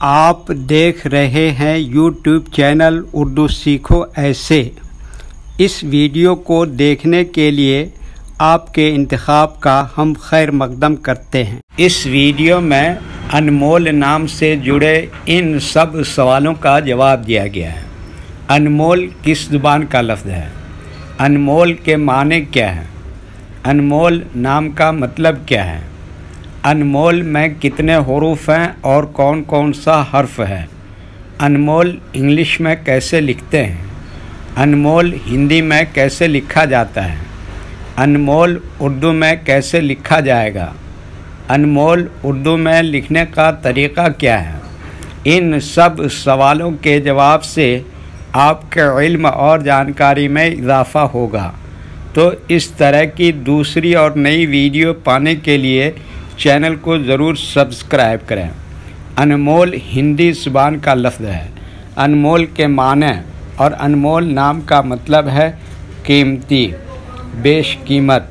آپ دیکھ رہے ہیں یوٹیوب چینل اردو سیکھو ایسے۔ اس ویڈیو کو دیکھنے کے لیے آپ کے انتخاب کا ہم خیر مقدم کرتے ہیں۔ اس ویڈیو میں انمول نام سے جڑے ان سب سوالوں کا جواب دیا گیا ہے۔ انمول کس زبان کا لفظ ہے؟ انمول کے معنی کیا ہے؟ انمول نام کا مطلب کیا ہے؟ انمول میں کتنے حروف ہیں اور کون کون سا حرف ہے؟ انمول انگلش میں کیسے لکھتے ہیں؟ انمول ہندی میں کیسے لکھا جاتا ہے؟ انمول اردو میں کیسے لکھا جائے گا؟ انمول اردو میں لکھنے کا طریقہ کیا ہے؟ ان سب سوالوں کے جواب سے آپ کے علم اور جانکاری میں اضافہ ہوگا۔ تو اس طرح کی دوسری اور نئی ویڈیو پانے کے لیے چینل کو ضرور سبسکرائب کریں۔ انمول ہندی زبان کا لفظ ہے۔ انمول کے معنی اور انمول نام کا مطلب ہے قیمتی، بیش قیمت،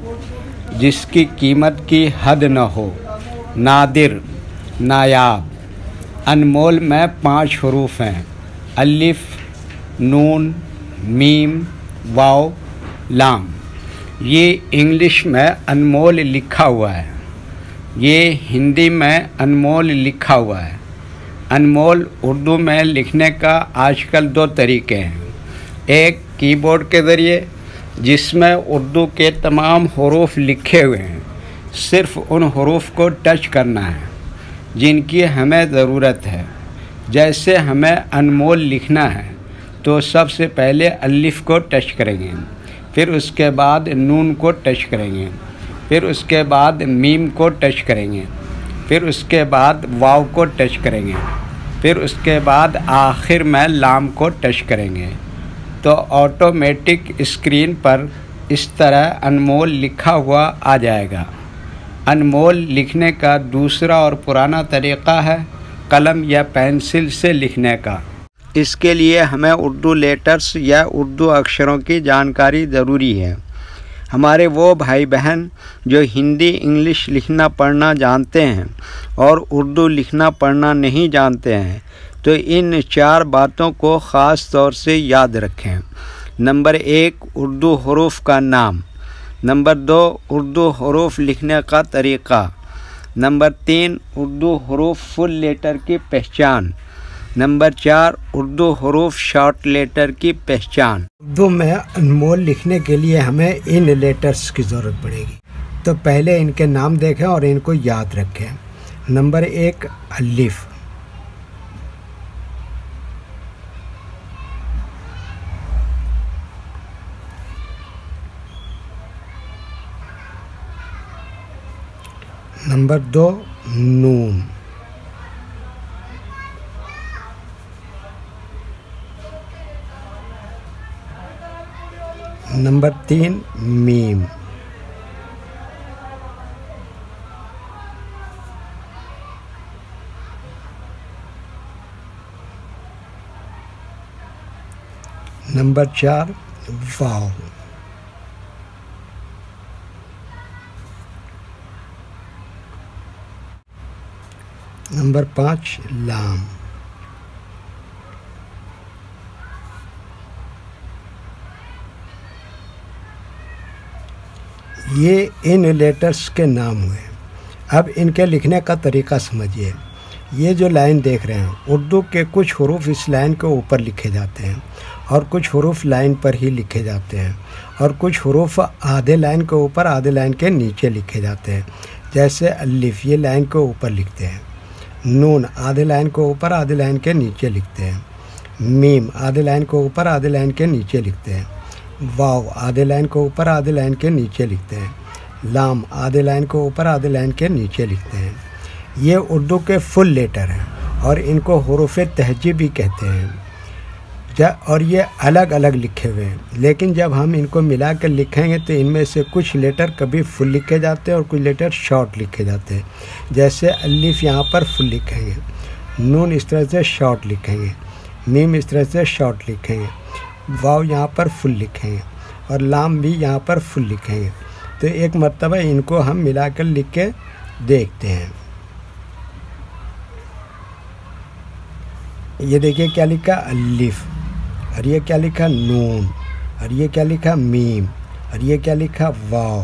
جس کی قیمت کی حد نہ ہو، نادر، نایاب۔ انمول میں 5 حروف ہیں: الف، نون، میم، واو، لام۔ یہ انگلش میں انمول لکھا ہوا ہے، یہ ہندی میں انمول لکھا ہوا ہے۔ انمول اردو میں لکھنے کا آج کل 2 طریقے ہیں۔ ایک کی بورڈ کے ذریعے، جس میں اردو کے تمام حروف لکھے ہوئے ہیں، صرف ان حروف کو ٹچ کرنا ہے جن کی ہمیں ضرورت ہے۔ جیسے ہمیں انمول لکھنا ہے تو سب سے پہلے الف کو ٹچ کریں گے، پھر اس کے بعد نون کو ٹچ کریں گے، پھر اس کے بعد میم کو ٹچ کریں گے، پھر اس کے بعد واو کو ٹچ کریں گے، پھر اس کے بعد آخر میں لام کو ٹچ کریں گے، تو آٹومیٹک اسکرین پر اس طرح انمول لکھا ہوا آ جائے گا۔ انمول لکھنے کا دوسرا اور پرانا طریقہ ہے قلم یا پینسل سے لکھنے کا۔ اس کے لیے ہمیں اردو لیٹرز یا اردو اکشروں کی جانکاری ضروری ہے۔ ہمارے وہ بھائی بہن جو ہندی انگلش لکھنا پڑھنا جانتے ہیں اور اردو لکھنا پڑھنا نہیں جانتے ہیں تو ان 4 باتوں کو خاص طور سے یاد رکھیں۔ نمبر 1، اردو حروف کا نام۔ نمبر 2، اردو حروف لکھنے کا طریقہ۔ نمبر 3، اردو حروف فل لیٹر کی پہچان۔ نمبر 4، اردو حروف شارٹ لیٹر کی پہچان۔ اردو میں انمول لکھنے کے لیے ہمیں ان لیٹرز کی ضرورت پڑے گی، تو پہلے ان کے نام دیکھیں اور ان کو یاد رکھیں۔ نمبر 1، الف۔ نمبر 2، نون۔ نمبر 3، میم۔ نمبر 4، واو۔ نمبر 5، لام۔ یہ ان لیٹرز کے نام ہوئے۔ اب ان کے لکھنے کا طریقہ سمجھیے۔ یہ جو لائن دیکھ رہے ہیں، اردو کے کچھ حروف اس لائن کے اوپر لکھے جاتے ہیں اور کچھ حروف لائن پر ہی لکھے جاتے ہیں، اور کچھ حروف آدھے لائن کے اوپر آدھے لائن کے نیچے لکھے جاتے ہیں۔ جیسے الف، یہ لائن کے اوپر لکھتے ہیں۔ نون آدھے لائن کے اوپر آدھے لائن کے نیچے لکھتے ہیں۔ میم آدھے لائن کے اوپر آدھے لائن کے نیچے لکھتے ہیں۔ واو آدھے لائن کے اوپر آدھے لائن کے نیچے لکھتے ہیں۔ لام آدھے لائن کے اوپر آدھے لائن کے نیچے لکھتے ہیں۔ یہ اردو کے فل لیٹر ہیں اور ان کو حروف تہجی بھی کہتے ہیں، اور یہ الگ الگ لکھے ہوئے ہیں، لیکن جب ہم ان کو ملا کر لکھیں گے تو ان میں سے کچھ لیٹر کبھی فل لکھے جاتے ہیں اور کچھ لیٹر شارٹ لکھے جاتے ہیں۔ جیسے الف یہاں پر فل لکھیں گے، نون اس طرح سے شارٹ لکھیں گے، میم اس طرح سے شارٹ لکھیں گے، واو یہاں پر فل لکھیں گے، اور لام بھی یہاں پر فل لکھیں گے۔ تو ایک مرتبہ ان کو ہم ملا کر لکھ کے دیکھتے ہیں۔ یہ دیکھیے کیا لکھا الف، اور یہ کیا لکھا نون، اور یہ کیا لکھا میم، اور یہ کیا لکھا واو،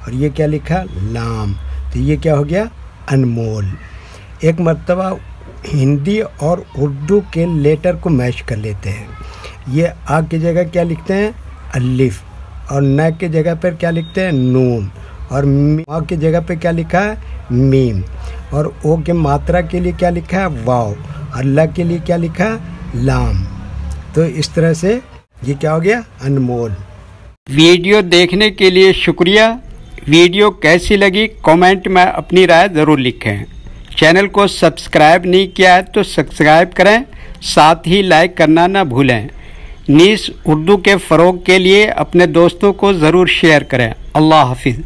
اور یہ کیا لکھا لام. تو یہ کیا ہو گیا؟ انمول. ایک مرتبہ ہندی اور اردو کے لیٹر کو میچ کر لیتے ہیں. یہ آ کی جگہ کیا لکھتے ہیں؟ الف، اور ن کی جگہ پر کیا لکھتے ہیں؟ نون، اور ما کی جگہ پہ کیا لکھا ہے؟ میم، اور او کے ماترا کے لیے کیا لکھا ہے؟ واو، اللہ کے لیے کیا لکھا ہے؟ لام. تو اس طرح سے یہ کیا ہو گیا؟ انمول. ویڈیو دیکھنے کے لیے شکریہ. ویڈیو کیسی لگی کامنٹ میں اپنی رائے ضرور لکھیں. چینل کو سبسکرائب نہیں کیا ہے تو سبسکرائب کریں، ساتھ ہی لائک کرنا نہ بھولیں. نیز اردو کے فروغ کے لیے اپنے دوستوں کو ضرور شیئر کریں. اللہ حافظ.